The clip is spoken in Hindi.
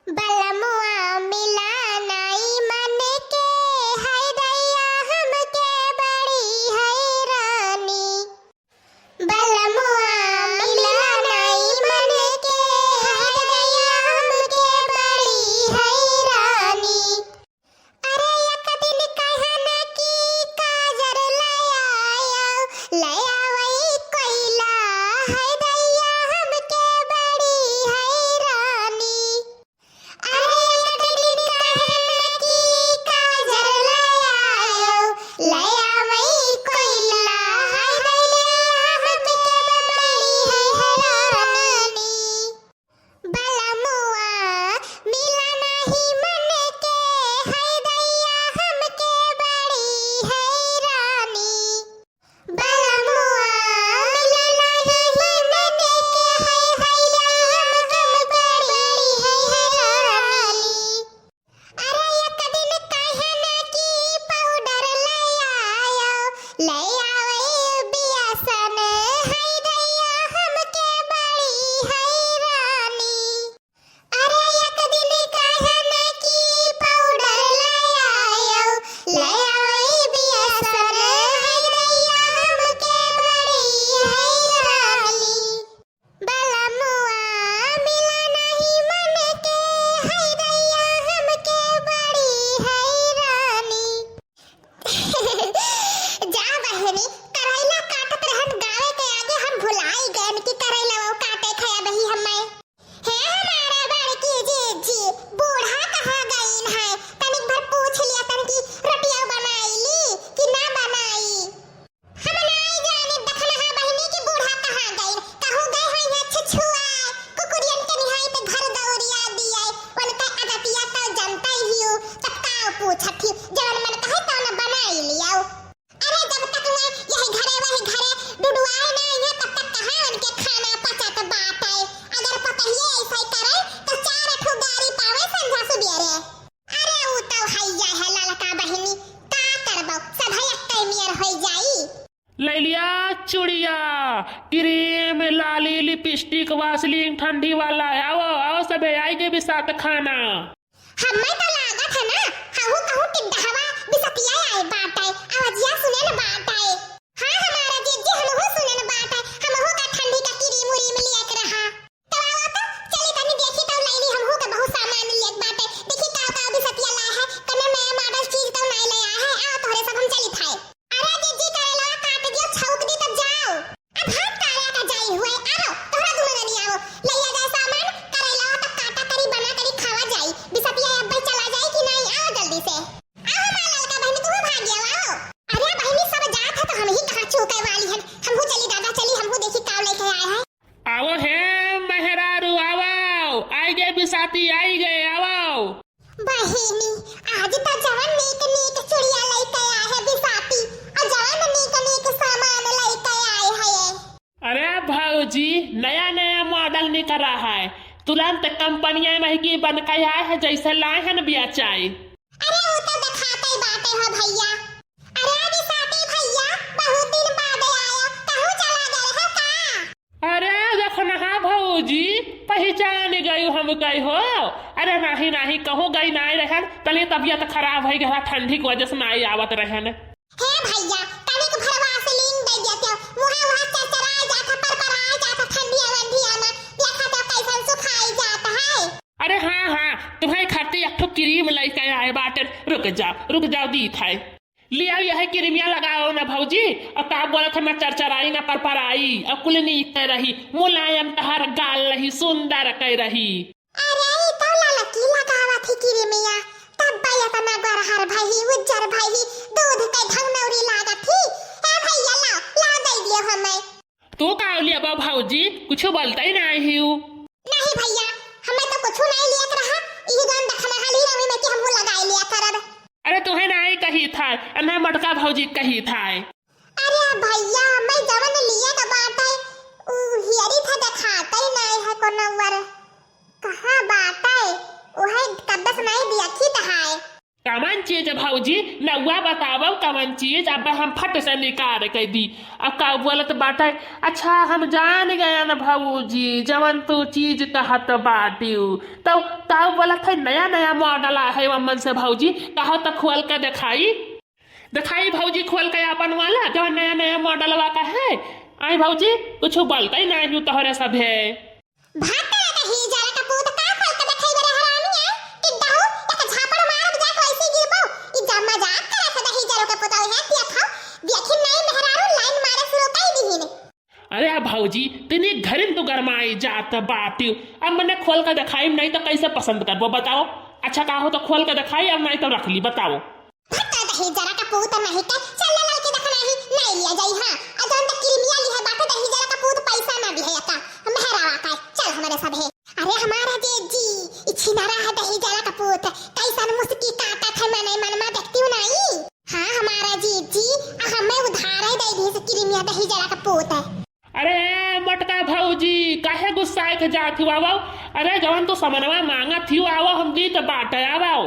बलमुआ मिला नाई मन के है दैया हमके बड़ी हैरानी। बलमुआ मिला नाई मन के है दैया हमके बड़ी हैरानी। अरे एक दिन कहन की काजर लया वही कोयला है दैया हमके बड़ी हैरानी। अरे एक दिन कहन की काजर लया वही कोयला है दैया हमके बड़ी हैरानी। बलमुआ मिला नहीं मन के है दैया हमके बड़ी हैरानी। बलमुआ मिला नहीं मन के है दैया हमके बड़ी हैरानी। अरे एक दिन कहन की पाउडर लया वही बियासन है दैया हमके बड़ी हैरानी। अरे एक दिन कहन की पाउडर लया वही बियासन है दैया हमके बड़ी हैरानी। बलमुआ मिला नहीं मन के है दैया हमके बड़ी हैरानी। जा बहनी करैला काटत रहन गावे के आगे हम भुलाई गए कि करैला वो काटे खया बही हमें। हे हमारा बड़की जीजी बूढ़ा कहाँ गईन है तनिक भर पूछ लिया तन की रोटियां बनाईली कि ना बनाई। हम नहीं जाने दखना बहनी की बूढ़ा कहाँ गईन कहूं गए होई है छछुआ कुकुरियन के निहाई पे घर दौरिया दिए उनका अदतिया तो जानता ही हो चक्का पूछत ही जवन मन कहे तो ना बनाई लियाओ। अरे जब तक ना यही घरे वही घरे डुडुआए ना है तब तक कहां उनके खाना पचत बात है। अगर पतहिए ऐसा ही करे तो चार ठो गाड़ी पावे संझा सुबेरे। अरे उ तो हैया है ललका बहिनी का करबो सब है एकई मियर होई जाई। ले लिया चूड़िया क्रीम लाली लिपस्टिक वासलीन ठंडी वाला आओ आओ सबे आएंगे भी साथ खाना। हमें तो लागत है ना हाहू कहूं टिड्ढावा बिसतिया आए बाटे आवाजिया सुने न बाटे। हां हमारा जीजी हमहु सुने न बाटे हमहु का ठंडी का क्रीम उरीम लिया के रहा। तो आओ तो चली तनी देखी तो लईली हमहु के बहुत सामान लिया के बाटे देखी का बिसतिया लाया है कने नया मॉडल चीज तो नहीं लाया है। आओ तोरे सब हम चली थाए। अरे जीजी करेला काट दियो छौक दी तब जाओ। अब हाथ काया का जाई हुए आओ तोरा दुनो नहीं आओ लइया जाए सामान करेला तो काटा करी बना करी खावा जाई बिसतिया अब भाई चला जाए कि नहीं। आओ जल्दी से आओ हमारा लड़का बहनी तू भाग गया आओ। अरे बहनी सब जात है तो हम ही कहां चूके वाली हैं हमहु चली दादा चली हमहु देखी काव लेके आए हैं। आओ है मेहरारू आओ आएंगे भी साथी आएंगे आओ। बहिनी आज तो जवन नीक नीक चूड़िया लेके आए है बिसाती और जवन नीक नीक सामान लेके आए है। अरे भाऊजी नया नया मॉडल निकला है तुरंत कंपनियां महंगी बन के आए है जैसे लाए हैं बेचाई। अरे वो तो दिखाते ही बातें हो भैया। अरे बिसाती भैया बहुत दिन बाद आया कहूं चला गए है का। अरे देखना हाँ भाऊजी पहचान गई हम गई हो। अरे नहीं नहीं कहो गई नहीं रहन पहले तबीयत खराब हो गया ठंडी की वजह से नहीं आवत रहन। हे भैया तनिक भरवा से लिंग दे देते वहां चरचराए जाता परपराए जाता ठंडी वंडिया में देखा तो कैसन सुखाई जाता है। अरे हाँ हाँ तुम्हारे खाते एक ठो क्रीम लेके आए बाटे रुक जाओ दी था लिया यह क्रीमिया लगाओ ना भौजी और का बोला था मैं चरचराई ना परपराई अब कुल नीक कह रही मुलायम तहर गाल रही सुंदर कह रही। अरे ई तो ललकी लगावा थी क्रीमिया तब भैया तना गरहर भाई उज्जर भाई दूध के धंगनौरी लागत थी। हे भैया ला दे दियो हमें। तू का लिया बा भौजी कुछ बोलता ही नहीं हूँ। नहीं भैया हमें तो कुछ नहीं लिया रहा ई गन दखना हाली रवि में कि हमहु लगाई लिया करब। अरे तुम्हें नहीं कही था ना मटका भौजी कही था। अरे भैया मैं जवन लिया तो बात है उ हियरी था दिखाता ही नहीं है कोनो वर कहां बात है ओहे कबस नहीं दिया की तहाए। कमन चीज भौजी नौआ बतावो कमन चीज अब हम फट से निकाल के दी। अब का बोलत बाटे अच्छा हम जान गया न भौजी जवन तू चीज कहत बाटियो तो का बोलत है नया नया मॉडल है वमन से भौजी कहो तो खोल के दिखाई भौजी खोल के अपन वाला जो नया नया मॉडल वा का है। आई भौजी कुछ बोलते ही नहीं तोहरे सब है भाता दही जरा का पूत का खोल के दिखाई बरे हरामी है कि दहु एक झापड़ मार जा कैसे गिरबो ई जा मजाक करे से दही जरो के पुताई है तिया खाओ देखी नहीं मेहरारू लाइन मारे शुरू कर दीहिन। अरे भौजी तनी घरिन तो गरमाई जात बाटी अब मैंने खोल के दिखाई नहीं तो कैसे पसंद करबो बताओ। अच्छा का हो तो खोल के दिखाई अब नहीं तो रख ली बताओ। भाता दही जरा का पूत नहीं के चल लल के देखना ही नहीं लिया जाई हां अजन तक क्रीमिया ली है भाता दही जरा का पूत पैसा ना भी है का मेहरावा का चल हमारे सब है। अरे हमारा जी इच्छी ना रहा दही जरा का पूत कैसन मुस्की काटा थे मैंने मन में देखती हूं नहीं। हां हमारा जी हमें उधार ही दे दी से क्रीमिया दही जरा का पूत है। अरे मटका भौजी काहे गुस्सा के जात हुआ अरे जवन तो समनवा मांगा थी आओ हम दी तो बाटे आओ।